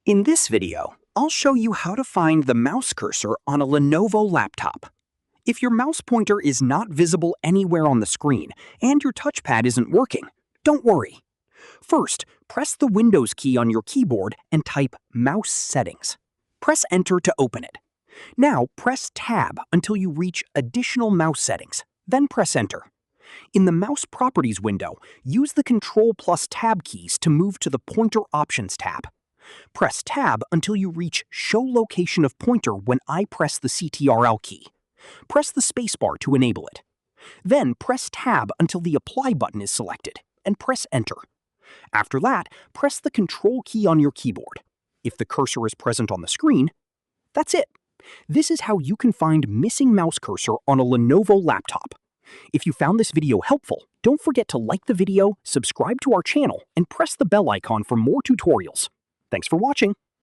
In this video, I'll show you how to find the mouse cursor on a Lenovo laptop. If your mouse pointer is not visible anywhere on the screen and your touchpad isn't working, don't worry. First, press the Windows key on your keyboard and type Mouse Settings. Press Enter to open it. Now press Tab until you reach Additional Mouse Settings, then press Enter. In the Mouse Properties window, use the Control plus Tab keys to move to the Pointer Options tab. Press Tab until you reach Show Location of Pointer when I press the CTRL key. Press the spacebar to enable it. Then press Tab until the Apply button is selected, and press Enter. After that, press the Control key on your keyboard. If the cursor is present on the screen, that's it. This is how you can find missing mouse cursor on a Lenovo laptop. If you found this video helpful, don't forget to like the video, subscribe to our channel, and press the bell icon for more tutorials. Thanks for watching.